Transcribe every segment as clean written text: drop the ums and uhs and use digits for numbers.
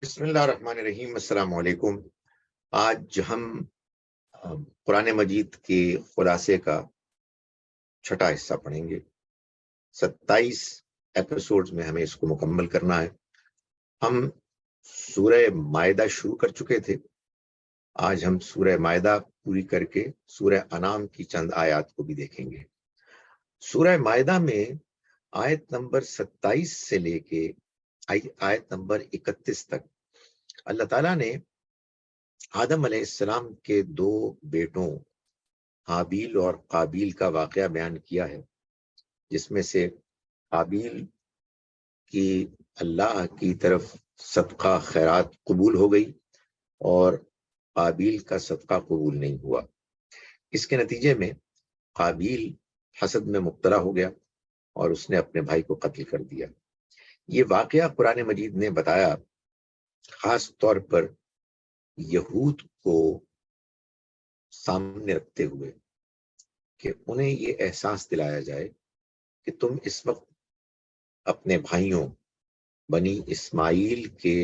بسم اللہ الرحمن الرحیم۔ السلام علیکم۔ آج ہم قرآن مجید کے خلاصے کا چھٹا حصہ پڑھیں گے۔ 27 ایپیسوڈز میں ہمیں اس کو مکمل کرنا ہے۔ ہم سورہ مائدہ شروع کر چکے تھے، آج ہم سورہ مائدہ پوری کر کے سورہ انعام کی چند آیات کو بھی دیکھیں گے۔ سورہ مائدہ میں آیت نمبر 27 سے لے کے آیت نمبر 31 تک اللہ تعالیٰ نے آدم علیہ السلام کے دو بیٹوں حابیل اور قابیل کا واقعہ بیان کیا ہے، جس میں سے قابیل کی اللہ کی طرف صدقہ خیرات قبول ہو گئی اور قابیل کا صدقہ قبول نہیں ہوا۔ اس کے نتیجے میں قابیل حسد میں مبتلا ہو گیا اور اس نے اپنے بھائی کو قتل کر دیا۔ یہ واقعہ قرآن مجید نے بتایا خاص طور پر یہود کو سامنے رکھتے ہوئے کہ انہیں یہ احساس دلایا جائے کہ تم اس وقت اپنے بھائیوں بنی اسماعیل کے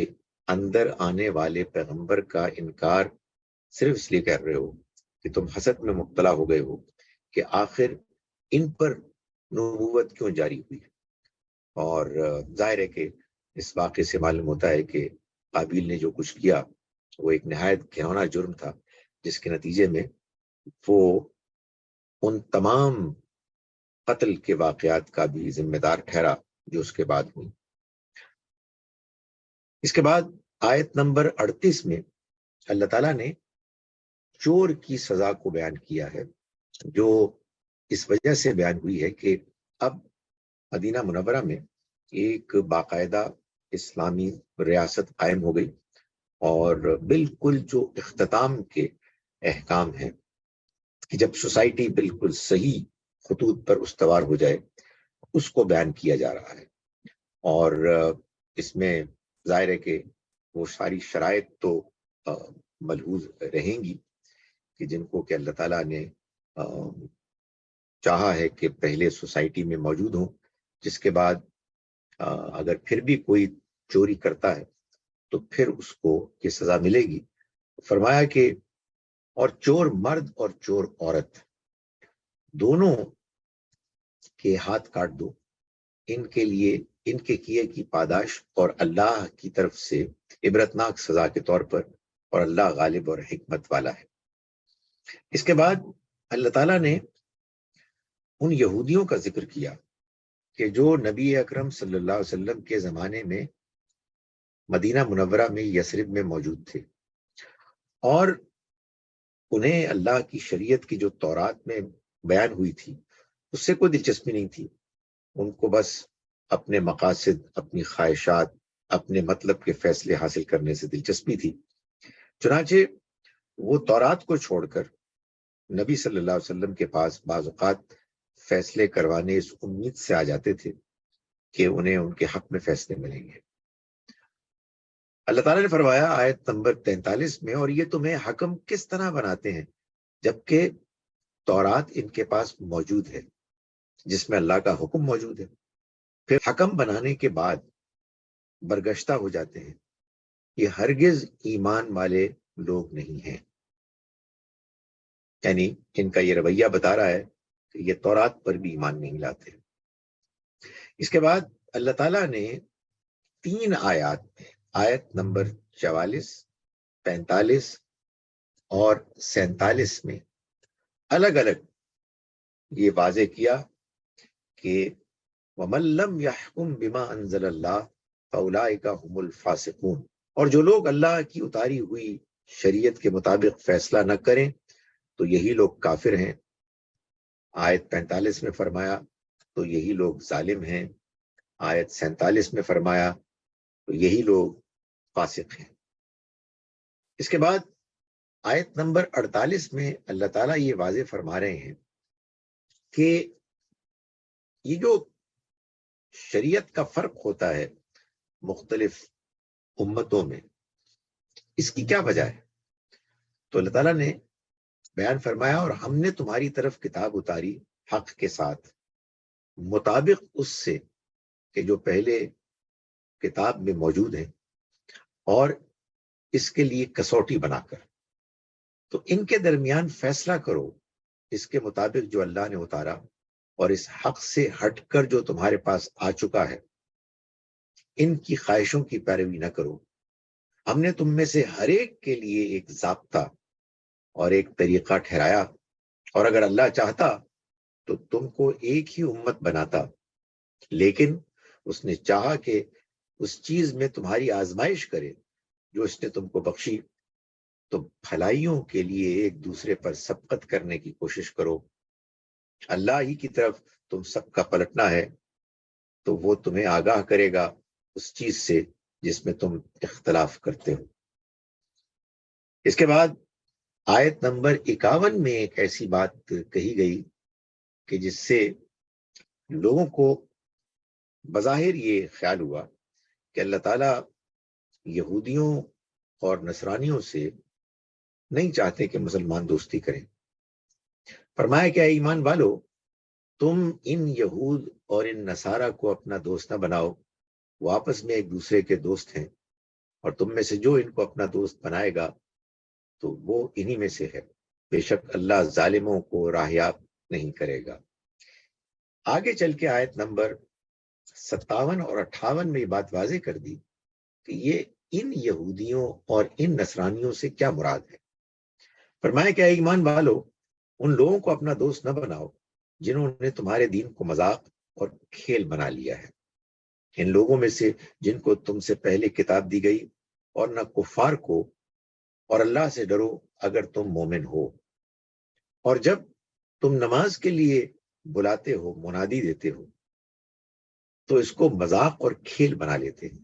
اندر آنے والے پیغمبر کا انکار صرف اس لیے کر رہے ہو کہ تم حسد میں مبتلا ہو گئے ہو کہ آخر ان پر نبوت کیوں جاری ہوئی۔ اور ظاہر ہے کہ اس واقعے سے معلوم ہوتا ہے کہ قابیل نے جو کچھ کیا وہ ایک نہایت گھناؤنا جرم تھا، جس کے نتیجے میں وہ ان تمام قتل کے واقعات کا بھی ذمہ دار ٹھہرا جو اس کے بعد ہوئی۔ اس کے بعد آیت نمبر 38 میں اللہ تعالیٰ نے چور کی سزا کو بیان کیا ہے، جو اس وجہ سے بیان ہوئی ہے کہ اب مدینہ منورہ میں ایک باقاعدہ اسلامی ریاست قائم ہو گئی اور بالکل جو اختتام کے احکام ہیں کہ جب سوسائٹی بالکل صحیح خطوط پر استوار ہو جائے اس کو بیان کیا جا رہا ہے۔ اور اس میں ظاہر ہے کہ وہ ساری شرائط تو ملحوظ رہیں گی کہ جن کو کہ اللہ تعالیٰ نے چاہا ہے کہ پہلے سوسائٹی میں موجود ہوں، جس کے بعد اگر پھر بھی کوئی چوری کرتا ہے تو پھر اس کو یہ سزا ملے گی۔ فرمایا کہ اور چور مرد اور چور عورت دونوں کے ہاتھ کاٹ دو، ان کے لیے ان کے کیے کی پاداش اور اللہ کی طرف سے عبرتناک سزا کے طور پر، اور اللہ غالب اور حکمت والا ہے۔ اس کے بعد اللہ تعالیٰ نے ان یہودیوں کا ذکر کیا کہ جو نبی اکرم صلی اللہ علیہ وسلم کے زمانے میں مدینہ منورہ میں یثرب میں موجود تھے، اور انہیں اللہ کی شریعت کی جو تورات میں بیان ہوئی تھی اس سے کوئی دلچسپی نہیں تھی۔ ان کو بس اپنے مقاصد، اپنی خواہشات، اپنے مطلب کے فیصلے حاصل کرنے سے دلچسپی تھی۔ چنانچہ وہ تورات کو چھوڑ کر نبی صلی اللہ علیہ وسلم کے پاس بعض اوقات فیصلے کروانے اس امید سے آ جاتے تھے کہ انہیں ان کے حق میں فیصلے ملیں گے۔ اللہ تعالیٰ نے فرمایا آیت نمبر 43 میں، اور یہ تمہیں حکم کس طرح بناتے ہیں جبکہ تورات ان کے پاس موجود ہے جس میں اللہ کا حکم موجود ہے، پھر حکم بنانے کے بعد برگشتہ ہو جاتے ہیں۔ یہ ہرگز ایمان والے لوگ نہیں ہیں۔ یعنی ان کا یہ رویہ بتا رہا ہے کہ یہ تورات پر بھی ایمان نہیں لاتے۔ اس کے بعد اللہ تعالیٰ نے 3 آیات میں، آیت نمبر 44، 45 اور 47 میں الگ الگ یہ واضح کیا کہ وَمَن لَّمْ يَحْكُم بِمَا أَنزَلَ اللَّهُ فَأُولَٰئِكَ هُمُ الْفَاسِقُونَ، اور جو لوگ اللہ کی اتاری ہوئی شریعت کے مطابق فیصلہ نہ کریں تو یہی لوگ کافر ہیں۔ آیت 45 میں فرمایا تو یہی لوگ ظالم ہیں۔ آیت 47 میں فرمایا تو یہی لوگ فاسق ہیں۔ اس کے بعد آیت نمبر 48 میں اللہ تعالیٰ یہ واضح فرما رہے ہیں کہ یہ جو شریعت کا فرق ہوتا ہے مختلف امتوں میں، اس کی کیا وجہ ہے؟ تو اللہ تعالیٰ نے بیان فرمایا اور ہم نے تمہاری طرف کتاب اتاری حق کے ساتھ، مطابق اس سے کہ جو پہلے کتاب میں موجود ہیں، اور اس کے لیے کسوٹی بنا کر، تو ان کے درمیان فیصلہ کرو اس کے مطابق جو اللہ نے اتارا، اور اس حق سے ہٹ کر جو تمہارے پاس آ چکا ہے ان کی خواہشوں کی پیروی نہ کرو۔ ہم نے تم میں سے ہر ایک کے لیے ایک ضابطہ اور ایک طریقہ ٹھہرایا، اور اگر اللہ چاہتا تو تم کو ایک ہی امت بناتا، لیکن اس نے چاہا کہ اس چیز میں تمہاری آزمائش کرے جو اس نے تم کو بخشی، تو بھلائیوں کے لیے ایک دوسرے پر سبقت کرنے کی کوشش کرو۔ اللہ ہی کی طرف تم سب کا پلٹنا ہے، تو وہ تمہیں آگاہ کرے گا اس چیز سے جس میں تم اختلاف کرتے ہو۔ اس کے بعد آیت نمبر 51 میں ایک ایسی بات کہی گئی کہ جس سے لوگوں کو بظاہر یہ خیال ہوا کہ اللہ تعالیٰ یہودیوں اور نصرانیوں سے نہیں چاہتے کہ مسلمان دوستی کریں۔ فرمایا کہ اے ایمان والو، تم ان یہود اور ان نصارہ کو اپنا دوست نہ بناؤ، وہ آپس میں ایک دوسرے کے دوست ہیں، اور تم میں سے جو ان کو اپنا دوست بنائے گا تو وہ انہی میں سے ہے، بے شک اللہ ظالموں کو راہیاب نہیں کرے گا۔ آگے چل کے آیت نمبر 57 اور 58 میں یہ بات واضح کر دی کہ یہ ان یہودیوں اور ان نصرانیوں سے کیا مراد ہے۔ فرمایا کہ اے ایمان والو، ان لوگوں کو اپنا دوست نہ بناؤ جنہوں نے تمہارے دین کو مذاق اور کھیل بنا لیا ہے، ان لوگوں میں سے جن کو تم سے پہلے کتاب دی گئی، اور نہ کفار کو، اور اللہ سے ڈرو اگر تم مومن ہو۔ اور جب تم نماز کے لیے بلاتے ہو، منادی دیتے ہو، تو اس کو مذاق اور کھیل بنا لیتے ہیں،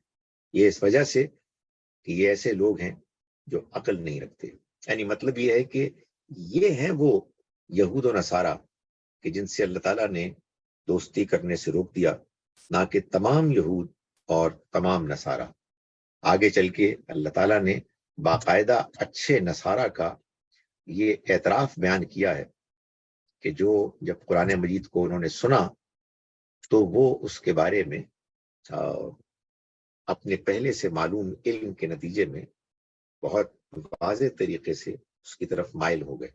یہ اس وجہ سے کہ یہ ایسے لوگ ہیں جو عقل نہیں رکھتے۔ یعنی مطلب یہ ہے کہ یہ ہیں وہ یہود و نصارہ کہ جن سے اللہ تعالیٰ نے دوستی کرنے سے روک دیا، نہ کہ تمام یہود اور تمام نصارہ۔ آگے چل کے اللہ تعالیٰ نے باقاعدہ اچھے نصارہ کا یہ اعتراف بیان کیا ہے کہ جو جب قرآن مجید کو انہوں نے سنا تو وہ اس کے بارے میں اپنے پہلے سے معلوم علم کے نتیجے میں بہت واضح طریقے سے اس کی طرف مائل ہو گئے۔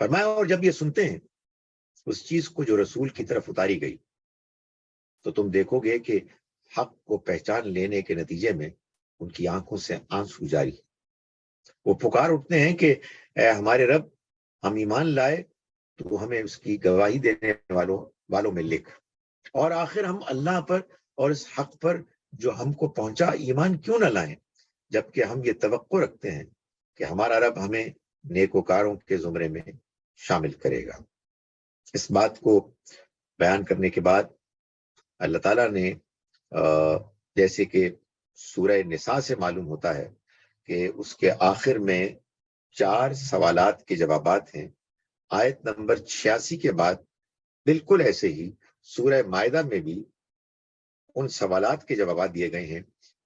فرمایا اور جب یہ سنتے ہیں اس چیز کو جو رسول کی طرف اتاری گئی، تو تم دیکھو گے کہ حق کو پہچان لینے کے نتیجے میں ان کی آنکھوں سے آنسو جاری، وہ پکار اٹھتے ہیں کہ اے ہمارے رب، ہم ایمان لائے تو ہمیں اس کی گواہی دینے والوں میں لکھ، اور آخر ہم اللہ پر اور اس حق پر جو ہم کو پہنچا ایمان کیوں نہ لائیں، جبکہ ہم یہ توقع رکھتے ہیں کہ ہمارا رب ہمیں نیکوکاروں کے زمرے میں شامل کرے گا۔ اس بات کو بیان کرنے کے بعد اللہ تعالیٰ نے جیسے کہ سورہ نساء سے معلوم ہوتا ہے کہ اس کے آخر میں 4 سوالات کے جوابات ہیں، آیت نمبر 86 کے بعد بالکل ایسے ہی سورہ مائدہ میں بھی ان سوالات کے جوابات دیے گئے ہیں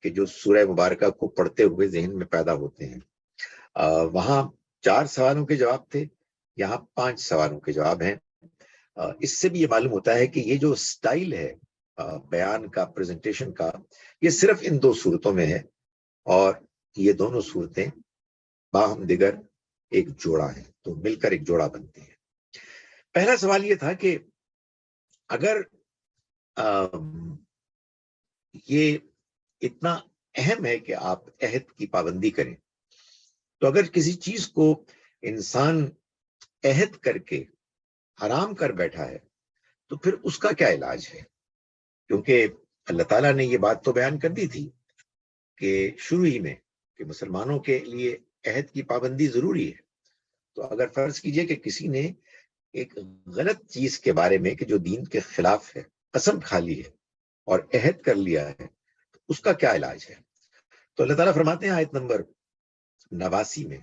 کہ جو سورہ مبارکہ کو پڑھتے ہوئے ذہن میں پیدا ہوتے ہیں۔ وہاں 4 سوالوں کے جواب تھے، یہاں 5 سوالوں کے جواب ہیں۔ اس سے بھی یہ معلوم ہوتا ہے کہ یہ جو سٹائل ہے بیان کا، پریزنٹیشن کا، یہ صرف ان 2 صورتوں میں ہے، اور یہ دونوں صورتیں باہم دیگر ایک جوڑا ہے، تو مل کر ایک جوڑا بنتے ہیں۔ پہلا سوال یہ تھا کہ اگر یہ اتنا اہم ہے کہ آپ عہد کی پابندی کریں، تو اگر کسی چیز کو انسان عہد کر کے حرام کر بیٹھا ہے تو پھر اس کا کیا علاج ہے؟ کیونکہ اللہ تعالیٰ نے یہ بات تو بیان کر دی تھی کہ شروع ہی میں کہ مسلمانوں کے لیے عہد کی پابندی ضروری ہے، تو اگر فرض کیجئے کہ کسی نے ایک غلط چیز کے بارے میں کہ جو دین کے خلاف ہے قسم کھا لی ہے اور عہد کر لیا ہے، تو اس کا کیا علاج ہے؟ تو اللہ تعالیٰ فرماتے ہیں آیت نمبر 89 میں،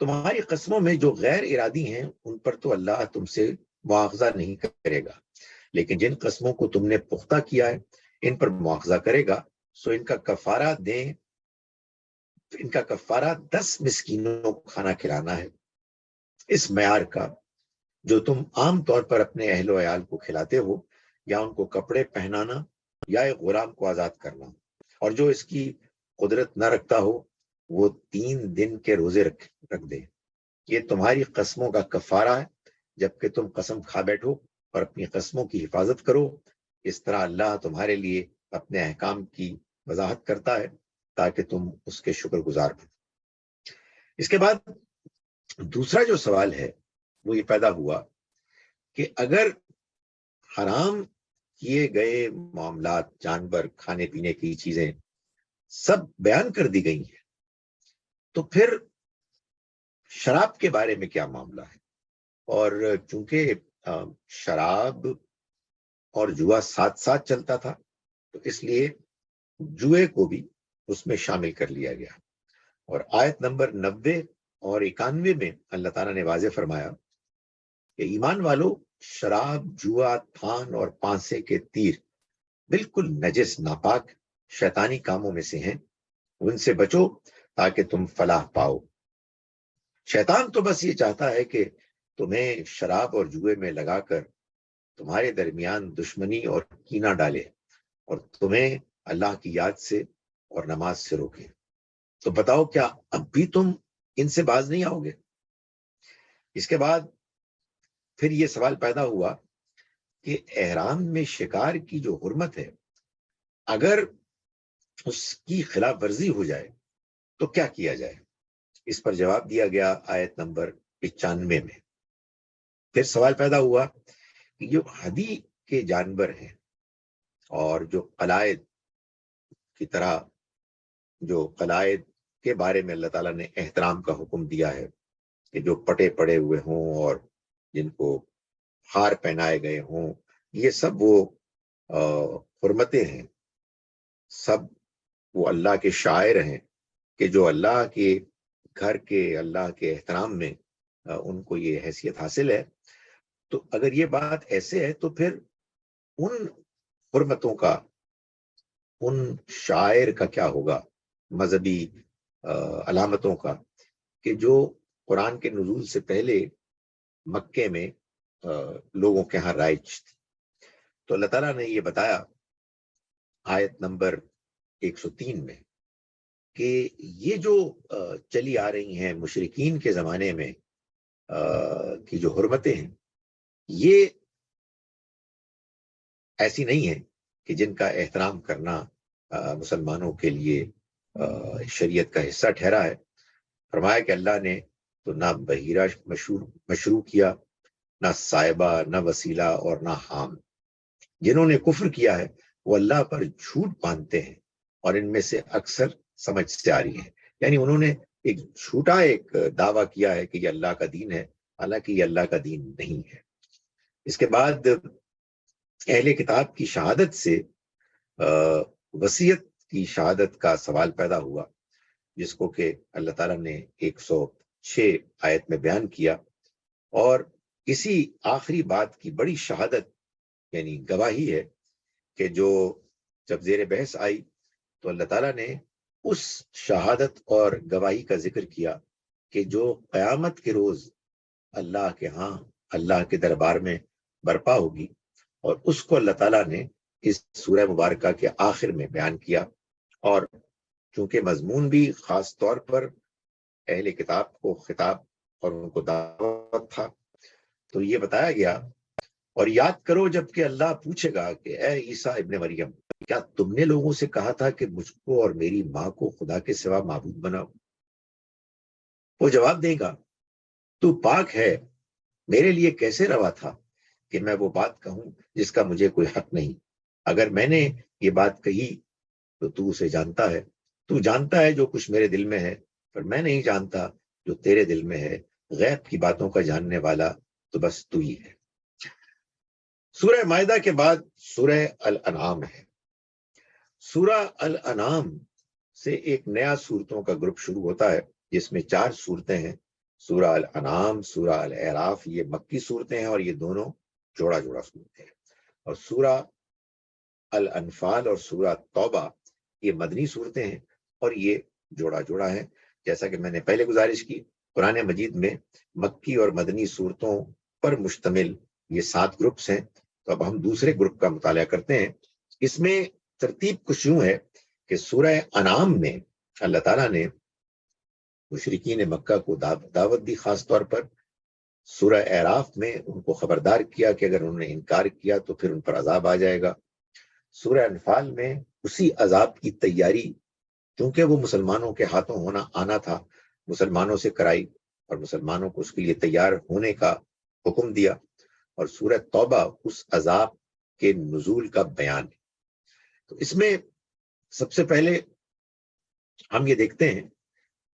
تمہاری قسموں میں جو غیر ارادی ہیں ان پر تو اللہ تم سے مواخذہ نہیں کرے گا، لیکن جن قسموں کو تم نے پختہ کیا ہے ان پر مواخذہ کرے گا، سو ان کا کفارہ دیں، ان کا کفارہ 10 مسکینوں کو کھانا کھلانا ہے، اس معیار کا جو تم عام طور پر اپنے اہل و عیال کو کھلاتے ہو، یا ان کو کپڑے پہنانا یا ایک غلام کو آزاد کرنا، اور جو اس کی قدرت نہ رکھتا ہو وہ 3 دن کے روزے رکھ دے. یہ تمہاری قسموں کا کفارہ ہے جبکہ تم قسم کھا بیٹھو اور اپنی قسموں کی حفاظت کرو. اس طرح اللہ تمہارے لیے اپنے احکام کی وضاحت کرتا ہے تاکہ تم اس کے شکر گزار بنو. اس کے بعد دوسرا جو سوال ہے وہ یہ پیدا ہوا کہ اگر حرام کیے گئے معاملات، جانور، کھانے پینے کی چیزیں سب بیان کر دی گئی ہیں تو پھر شراب کے بارے میں کیا معاملہ ہے؟ اور چونکہ شراب اور جوا ساتھ ساتھ چلتا تھا تو اس لیے جوئے کو بھی اس میں شامل کر لیا گیا. اور آیت نمبر 90 اور 91 میں اللہ تعالیٰ نے واضح فرمایا کہ ایمان والو، شراب، جوا، تھان اور پانسے کے تیر بالکل نجس، ناپاک، شیطانی کاموں میں سے ہیں. ان سے بچو تاکہ تم فلاح پاؤ. شیطان تو بس یہ چاہتا ہے کہ تمہیں شراب اور جوئے میں لگا کر تمہارے درمیان دشمنی اور کینہ ڈالے اور تمہیں اللہ کی یاد سے اور نماز سے روکے. تو بتاؤ کیا اب بھی تم ان سے باز نہیں آؤ گے؟ اس کے بعد پھر یہ سوال پیدا ہوا کہ احرام میں شکار کی جو حرمت ہے، اگر اس کی خلاف ورزی ہو جائے تو کیا کیا جائے؟ اس پر جواب دیا گیا آیت نمبر 95 میں. پھر سوال پیدا ہوا کہ جو ہدی کے جانور ہیں اور جو قلائد کی طرح، جو قلائد کے بارے میں اللہ تعالیٰ نے احترام کا حکم دیا ہے کہ جو پٹے پڑے ہوئے ہوں اور جن کو ہار پہنائے گئے ہوں، یہ سب وہ حرمتیں ہیں، سب وہ اللہ کے شاعر ہیں کہ جو اللہ کے گھر کے، اللہ کے احترام میں ان کو یہ حیثیت حاصل ہے. تو اگر یہ بات ایسے ہے تو پھر ان حرمتوں کا، ان شاعر کا کیا ہوگا، مذہبی علامتوں کا، کہ جو قرآن کے نزول سے پہلے مکے میں لوگوں کے ہاں رائج تھی. تو اللہ تعالیٰ نے یہ بتایا آیت نمبر 103 میں کہ یہ جو چلی آ رہی ہیں مشرکین کے زمانے میں کی جو حرمتیں ہیں، یہ ایسی نہیں ہیں کہ جن کا احترام کرنا مسلمانوں کے لیے شریعت کا حصہ ٹھہرا ہے. فرمایا کہ اللہ نے تو نہ بحیرہ مشروع کیا، نہ صائبہ، نہ وسیلہ اور نہ حام. جنہوں نے کفر کیا ہے وہ اللہ پر جھوٹ باندھتے ہیں اور ان میں سے اکثر سمجھ سے آ رہی ہیں. یعنی انہوں نے ایک جھوٹا دعویٰ کیا ہے کہ یہ اللہ کا دین ہے، حالانکہ یہ اللہ کا دین نہیں ہے. اس کے بعد اہل کتاب کی شہادت سے وصیت کی شہادت کا سوال پیدا ہوا، جس کو کہ اللہ تعالیٰ نے 106 آیت میں بیان کیا. اور اسی آخری بات کی بڑی شہادت یعنی گواہی ہے کہ جو جب زیر بحث آئی تو اللہ تعالیٰ نے اس شہادت اور گواہی کا ذکر کیا کہ جو قیامت کے روز اللہ کے ہاں، اللہ کے دربار میں برپا ہوگی، اور اس کو اللہ تعالیٰ نے اس سورہ مبارکہ کے آخر میں بیان کیا. اور چونکہ مضمون بھی خاص طور پر اہل کتاب کو خطاب اور ان کو دعوت تھا، تو یہ بتایا گیا، اور یاد کرو جب کہ اللہ پوچھے گا کہ اے عیسیٰ ابن مریم، کیا تم نے لوگوں سے کہا تھا کہ مجھ کو اور میری ماں کو خدا کے سوا معبود بناؤ؟ وہ جواب دے گا، تو پاک ہے، میرے لیے کیسے روا تھا کہ میں وہ بات کہوں جس کا مجھے کوئی حق نہیں. اگر میں نے یہ بات کہی تو اسے جانتا ہے، تو جانتا ہے جو کچھ میرے دل میں ہے، پر میں نہیں جانتا جو تیرے دل میں ہے. غیب کی باتوں کا جاننے والا تو بس تو ہی ہے. سورہ مائدہ کے بعد سورہ الانعام ہے. سورہ الانعام سے ایک نیا صورتوں کا گروپ شروع ہوتا ہے جس میں 4 صورتیں ہیں. سورہ الانعام، سورہ الاعراف، یہ مکی صورتیں ہیں اور یہ دونوں جوڑا جوڑا صورتیں ہیں. اور سورہ الانفال اور سورہ توبہ یہ مدنی صورتیں ہیں اور یہ جوڑا جوڑا ہیں. جیسا کہ میں نے پہلے گزارش کی، قرآن مجید میں مکی اور مدنی صورتوں پر مشتمل یہ 7 گروپس ہیں. تو اب ہم دوسرے گروپ کا مطالعہ کرتے ہیں. اس میں ترتیب کچھ یوں ہے کہ کہ سورہ انعام میں اللہ تعالیٰ نے مشرکین مکہ کو دعوت دی، خاص طور پر سورہ اعراف میں ان کو خبردار کیا کہ اگر انہوں نے انکار کیا تو پھر ان پر عذاب آ جائے گا۔ سورہ انفال میں اسی عذاب کی تیاری، چونکہ وہ مسلمانوں کے ہاتھوں آنا تھا، مسلمانوں سے کرائی اور مسلمانوں کو اس کے لیے تیار ہونے کا حکم دیا، اور سورہ توبہ اس عذاب کے نزول کا بیان ہے۔ تو اس میں سب سے پہلے ہم یہ دیکھتے ہیں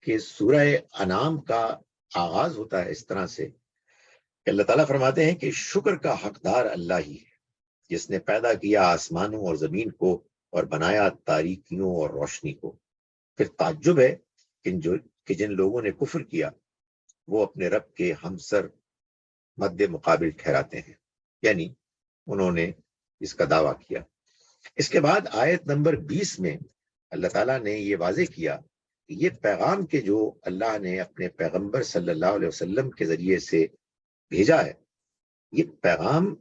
کہ سورہ انعام کا آغاز ہوتا ہے اس طرح سے کہ اللہ تعالیٰ فرماتے ہیں کہ شکر کا حقدار اللہ ہی ہے، جس نے پیدا کیا آسمانوں اور زمین کو اور بنایا تاریکیوں اور روشنی کو۔ پھر تعجب ہے کہ جن لوگوں نے کفر کیا وہ اپنے رب کے ہمسر مد مقابل ٹھہراتے ہیں، یعنی انہوں نے اس کا دعویٰ کیا۔ اس کے بعد آیت نمبر 20 میں اللہ تعالیٰ نے یہ واضح کیا کہ یہ پیغام کہ جو اللہ نے اپنے پیغمبر صلی اللہ علیہ وسلم کے ذریعے سے بھیجا ہے، یہ پیغام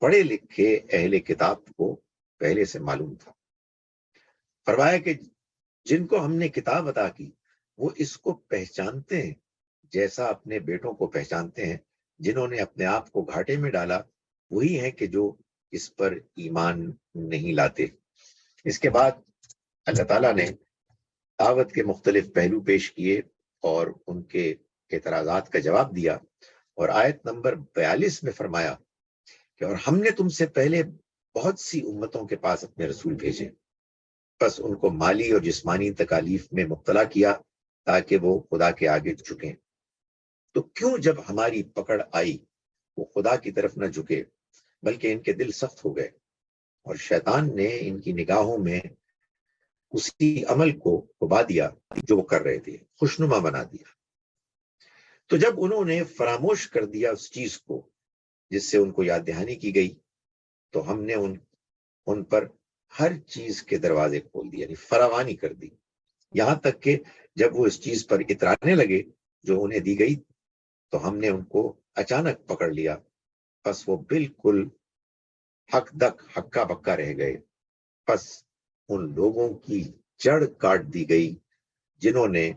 پڑھے لکھے اہل کتاب کو پہلے سے معلوم تھا۔ فرمایا کہ جن کو ہم نے کتاب عطا کی وہ اس کو پہچانتے ہیں جیسا اپنے بیٹوں کو پہچانتے ہیں، جنہوں نے اپنے آپ کو گھاٹے میں ڈالا وہی ہیں کہ جو اس پر ایمان نہیں لاتے۔ اس کے بعد اللہ تعالیٰ نے دعوت کے مختلف پہلو پیش کیے اور ان کے اعتراضات کا جواب دیا، اور آیت نمبر 42 میں فرمایا کہ اور ہم نے تم سے پہلے بہت سی امتوں کے پاس اپنے رسول بھیجے، بس ان کو مالی اور جسمانی تکالیف میں مبتلا کیا تاکہ وہ خدا کے آگے جھکیں۔ تو کیوں جب ہماری پکڑ آئی وہ خدا کی طرف نہ جھکے، بلکہ ان کے دل سخت ہو گئے، اور شیطان نے ان کی نگاہوں میں اسی عمل کو ڈبا دیا جو وہ کر رہے تھے، خوشنما بنا دیا۔ تو جب انہوں نے فراموش کر دیا اس چیز کو جس سے ان کو یاد دہانی کی گئی، تو ہم نے ان پر ہر چیز کے دروازے کھول دیے، یعنی فراوانی کر دی، یہاں تک کہ جب وہ اس چیز پر اترانے لگے جو انہیں دی گئی تو ہم نے ان کو اچانک پکڑ لیا، بس وہ بالکل ہکا بکا رہ گئے۔ بس ان لوگوں کی جڑ کاٹ دی گئی جنہوں نے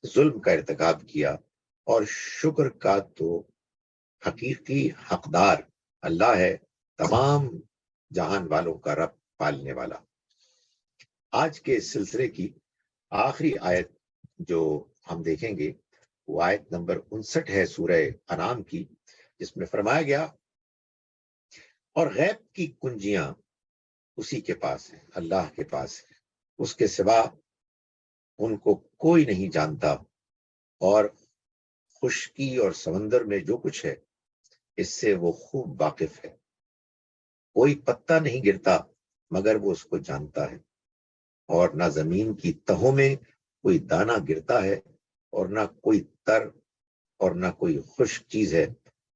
ظلم کا ارتکاب کیا، اور شکر کا تو حقیقی حقدار اللہ ہے، تمام جہان والوں کا رب، پالنے والا۔ آج کے اس سلسلے کی آخری آیت جو ہم دیکھیں گے وہ آیت نمبر 59 ہے سورہ انعام کی، جس میں فرمایا گیا اور غیب کی کنجیاں اسی کے پاس ہیں، اللہ کے پاس ہے، اس کے سوا ان کو کوئی نہیں جانتا، اور خشکی اور سمندر میں جو کچھ ہے اس سے وہ خوب واقف ہے۔ کوئی پتا نہیں گرتا مگر وہ اس کو جانتا ہے، اور نہ زمین کی تہوں میں کوئی دانہ گرتا ہے، اور نہ کوئی تر اور نہ کوئی خشک چیز ہے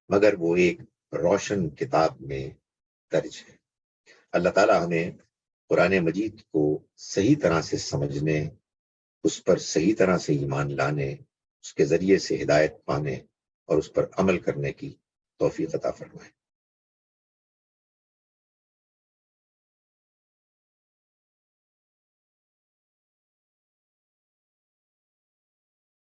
مگر وہ ایک روشن کتاب میں درج ہے۔ اللہ تعالیٰ ہمیں قرآن مجید کو صحیح طرح سے سمجھنے، اس پر صحیح طرح سے ایمان لانے، اس کے ذریعے سے ہدایت پانے اور اس پر عمل کرنے کی توفیق عطا فرمائے۔